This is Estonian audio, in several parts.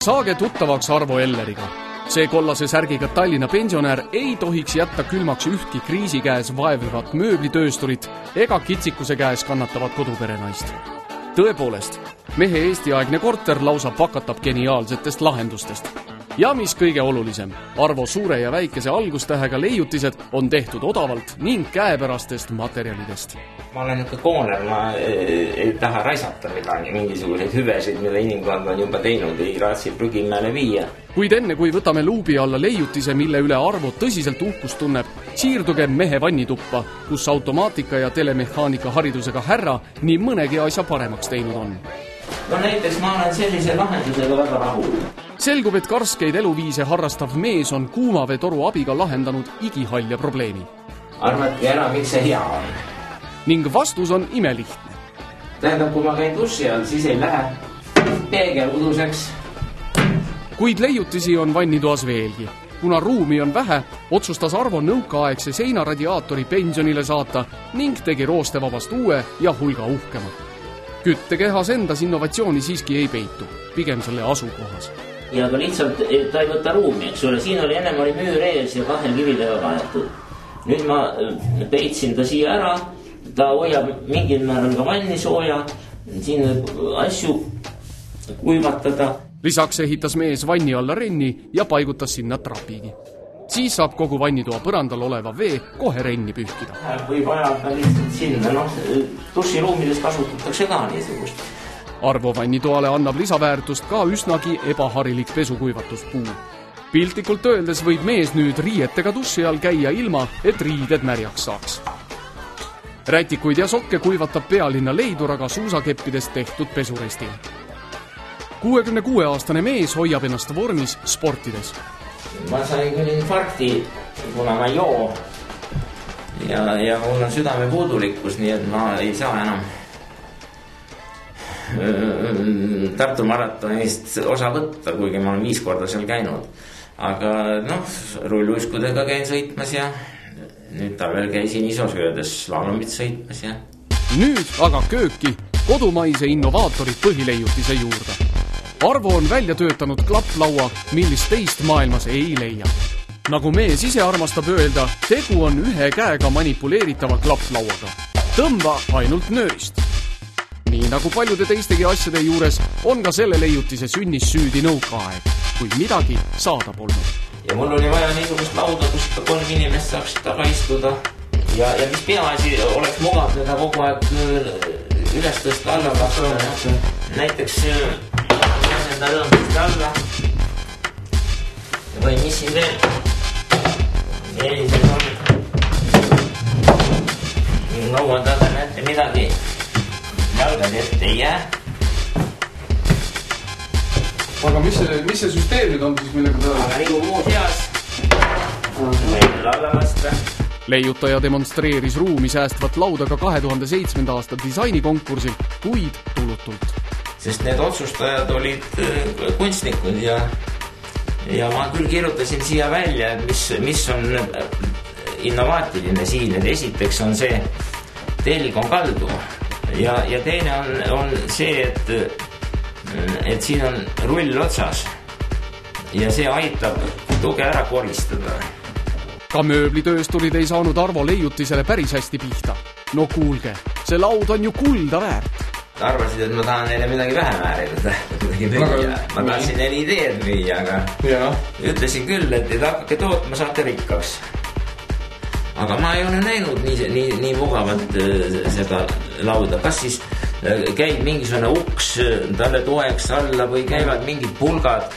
Saage tuttavaks Arvo Elleriga. See kollase särgiga Tallinna pensionär ei tohiks jätta külmaks ühtki kriisi käes vaevivat mööblitöösturit ega kitsikuse käes kannatavat koduperenaist. Tõepoolest, mehe Eesti-aegne korter lausa pakatab geniaalsetest lahendustest. Ja mis kõige olulisem, Arvo suure ja väikese algustähega leiutised on tehtud odavalt ning käepärastest materjalidest. Ma olen ikka kooner, ma ei taha raisata midagi, mingisuguseid hüvesid, mille inimkond on juba teinud, ei raatsi prügimäele viia. Kuid enne, kui võtame luubi alla leiutise, mille üle Arvo tõsiselt uhkust tunneb, siirduge mehe vannituppa, kus automaatika ja telemehaanika haridusega härra nii mõnegi asja paremaks teinud on. No näiteks ma olen sellise lahendusega väga rahul. Selgub, et karskeid eluviise harrastav mees on kuumaveetoru abiga lahendanud igihalja probleemi. Arvati ära, miks see hea on. Ning vastus on imelihtne. Tähendab, kui ma käin dussi all, siis ei lähe peegel uduseks. Kuid leiutisi on vannitoas veelgi. Kuna ruumi on vähe, otsustas Arvo nõukaaegse seinaradiaatori pensionile saata ning tegi roostevabast uue ja hulga uhkema. Küttekehas endas innovatsiooni siiski ei peitu, pigem selle asukohas. Ja ka lihtsalt ta ei võta ruumi, eks ole. Siin oli ennem oli müür ees ja kahel kividega kaetud. Nüüd ma peitsin ta siia ära. Ta hoiab mingil määral ka vanni sooja. Siin asju kuivatada. Lisaks ehitas mees vanni alla renni ja paigutas sinna trapigi. Siis saab kogu vannitoa põrandal oleva vee kohe renni pühkida. Või vajab lihtsalt sinna, duširuumides kasutatakse ka niisugust. Arvo vannitoale annab lisaväärtust ka üsnagi ebaharilik pesukuivatuspuu. Piltlikult öeldes võib mees nüüd riietega dussi all käia ilma, et riided märjaks saaks. Rätikuid ja sokke kuivatab pealinna leiduraga suusakeppidest tehtud pesurestil. 66-aastane mees hoiab ennast vormis sportides. Ma sain küll infarkti, kuna ma joo ja mul on südame puudulikkus, nii et ma ei saa enam Tartu maratonist osa võtta, kuigi ma olen 5 korda seal käinud. Aga rulluiskudega käin sõitmas ja nüüd talvel käisin isosöödes slalomit sõitmas ja... Nüüd aga kööki kodumaise innovaatori põhileiutise juurde. Arvo on välja töötanud klapplaua, millist teist maailmas ei leia. Nagu mees ise armastab öelda, tegu on ühe käega manipuleeritava klapplauaga. Tõmba ainult nöörist. Nii nagu paljude teistegi asjade juures on ka selle leiutise sünnis süüdi nõukaaeg, kuid midagi saada polnud. Ja mul oli vaja niisugust lauda, kus 3 inimest saaks taga istuda. Ja mis peaasi oleks mugav teda kogu aeg üles tõsta alla lasta. Näiteks enda lõõmist alla. Või mis siin veel? Eelised on. Laua taga näete midagi. Jalgad ette ei jää. Aga mis see süsteem nüüd on siis, millega ta... Aga nagu muud heas. Meil alla lasta. Leiutaja demonstreeris ruumi säästvat lauda ka 2007. aasta disainikonkursil, kuid tulutult. Sest need otsustajad olid kunstnikud ja ma küll kirjutasin siia välja, mis on innovaatiline siin. Esiteks on see telg on kaldu. Ja teine on see, et siin on rull otsas ja see aitab tuge ära koristada. Ka mööblitöösturid ei saanud Arvo leiutisele päris hästi pihta. No kuulge, see laud on ju kulda väärt. Arvasid, et ma tahan neile midagi vähe määrida. Ma tahtsin neile ideed müüa, aga ütlesin küll, et hakkake tootma, saate rikkaks. Aga ma ei ole näinud nii mugavat seda lauda. Kas siis käib mingisugune uks talle toeks alla või käivad mingid pulgad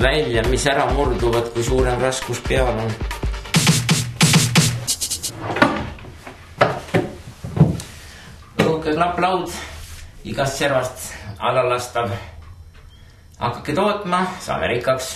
välja, mis ära murduvad, kui suurem raskus peal on. Õhuke klapplaud, igast servast alla lastav. Hakkake tootma, saame rikkaks.